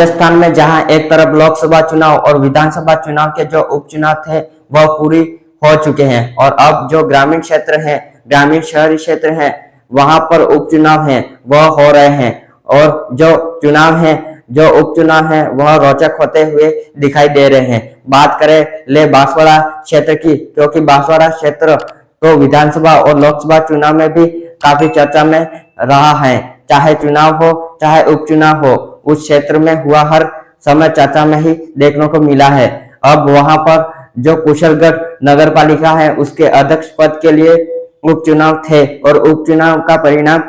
राजस्थान में जहां एक तरफ लोकसभा चुनाव और विधानसभा चुनाव के जो उपचुनाव थे वह पूरी हो चुके हैं और अब जो ग्रामीण क्षेत्र है, ग्रामीण शहरी क्षेत्र है, वहां पर उपचुनाव है वह हो रहे हैं और जो उपचुनाव है वह रोचक होते हुए दिखाई दे रहे हैं। बात करें ले बांसवाड़ा क्षेत्र की, क्योंकि बांसवाड़ा क्षेत्र तो विधानसभा और लोकसभा चुनाव में भी काफी चर्चा में रहा है। चाहे चुनाव हो चाहे उपचुनाव हो, उस क्षेत्र में हुआ हर समय चर्चा में ही देखने को मिला है। अब वहां पर जो कुशलगढ़ नगर पालिका है उसके अध्यक्ष पद के लिए उपचुनाव थे और उपचुनाव का परिणाम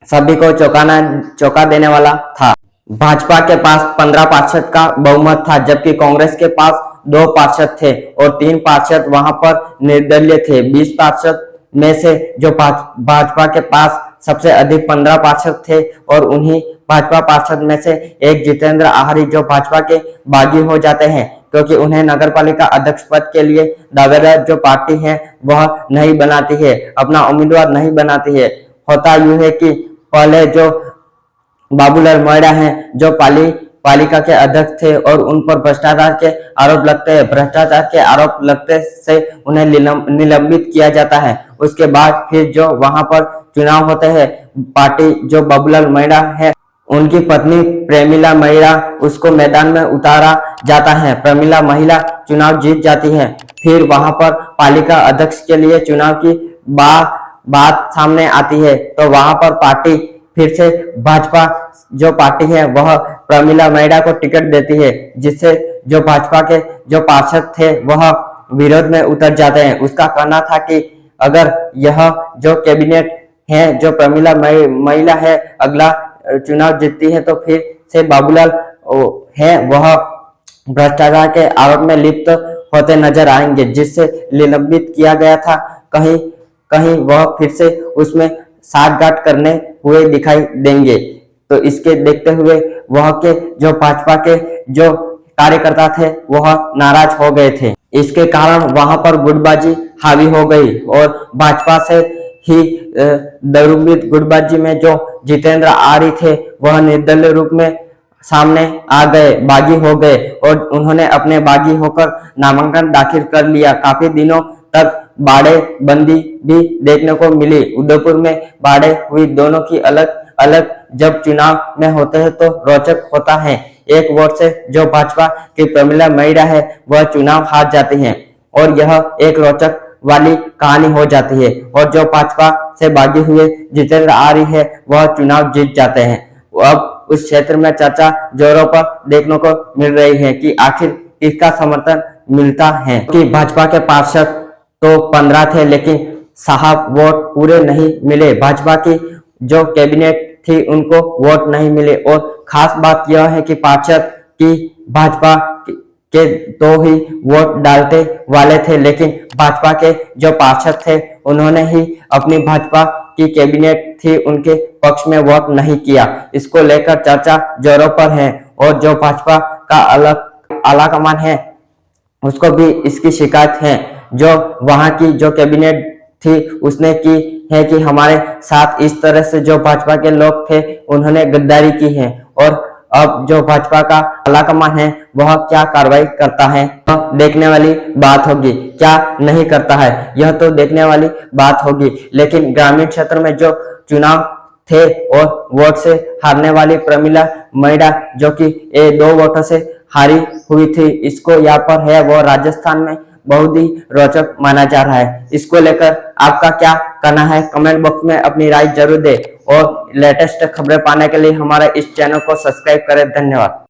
सभी को चौंका देने वाला था। भाजपा के पास 15 पार्षद का बहुमत था, जबकि कांग्रेस के पास 2 पार्षद थे और 3 पार्षद वहां पर निर्दलीय थे। 20 पार्षद में से जो भाजपा के पास सबसे अधिक 15 पार्षद थे और उन्हीं भाजपा पार्षद में से एक जितेंद्र आहारी जो भाजपा के बागी हो जाते हैं, क्योंकि उन्हें नगरपालिका अध्यक्ष पद के लिए दावेदार जो पार्टी है वह नहीं बनाती है, अपना उम्मीदवार नहीं बनाती है। होता यूं है कि पहले जो बाबूलाल मौर्य हैं जो पालिका के अध्यक्ष थे और उन पर भ्रष्टाचार के आरोप लगते हैं, भ्रष्टाचार के आरोप लगते से उन्हें निलंबित किया जाता है। उसके बाद फिर जो वहां पर चुनाव होते हैं, पार्टी जो बाबूलाल मौर्य है उनकी पत्नी प्रेमिला महिला उसको मैदान में उतारा जाता है। प्रेमिला महिला चुनाव जीत जाती है। फिर वहां पर पालिका अध्यक्ष के लिए चुनाव की बात सामने आती है, तो वहां पर पार्टी फिर से भाजपा जो पार्टी है वह प्रेमिला महिला को टिकट देती है, जिससे जो भाजपा के जो पार्षद थे वह विरोध में उतर जाते हैं। उसका कहना था कि अगर यह जो कैबिनेट है जो प्रेमिला महिला है अगला चुनाव जीतती है तो फिर से बाबूलाल है वह भ्रष्टाचार के आरोप में लिप्त होते नजर आएंगे, जिससे निलंबित किया गया था। कहीं वह फिर से उसमें साठगांठ करने हुए दिखाई देंगे। तो इसके देखते हुए वह के जो भाजपा के जो कार्यकर्ता थे वह नाराज हो गए थे। इसके कारण वहां पर गुटबाजी हावी हो गई और भाजपा से ही दरुमित गुटबाजी में जो जितेंद्र आर्य थे वह निर्दलीय रूप में सामने आ गए, बागी हो गए और उन्होंने अपने बागी होकर नामांकन दाखिल कर लिया। काफी दिनों तक बाड़े बंदी भी देखने को मिली। उदयपुर में बाड़े हुई दोनों की अलग अलग जब चुनाव में होते हैं तो रोचक होता है। एक वोट से जो भाजपा की प्रेमिला महिला है वह चुनाव हार जाती है और यह एक रोचक वाली कहानी हो जाती है और जो भाजपा से बागी हुए जितेंद्र आर्य है वह चुनाव जीत जाते हैं। अब उस क्षेत्र में चर्चा जोरों पर देखने को मिल रही है कि आखिर इसका समर्थन मिलता है कि भाजपा के पार्षद तो 15 थे लेकिन साहब वोट पूरे नहीं मिले। भाजपा की जो कैबिनेट थी उनको वोट नहीं मिले और खास बात यह है कि पार्षद की भाजपा के 2 ही वोट डालते वाले थे, लेकिन भाजपा के जो पार्षद थे उन्होंने ही अपनी भाजपा की कैबिनेट थी उनके पक्ष में वोट नहीं किया। इसको लेकर चर्चा जोरों पर है और जो भाजपा का आला कमान है उसको भी इसकी शिकायत है। जो वहां की जो कैबिनेट थी उसने की है कि हमारे साथ इस तरह से जो भाजपा के लोग थे उन्होंने गद्दारी की है और अब जो भाजपा का आलाकमान है वह क्या कार्रवाई करता है देखने वाली बात होगी, क्या नहीं करता है यह तो देखने वाली बात होगी। लेकिन ग्रामीण क्षेत्र में जो चुनाव थे और वोट से हारने वाली प्रेमिला महिला जो कि 2 वोटों से हारी हुई थी, इसको यहाँ पर है वो राजस्थान में बहुत ही रोचक माना जा रहा है। इसको लेकर आपका क्या कहना है कमेंट बॉक्स में अपनी राय जरूर दें और लेटेस्ट खबरें पाने के लिए हमारे इस चैनल को सब्सक्राइब करें। धन्यवाद।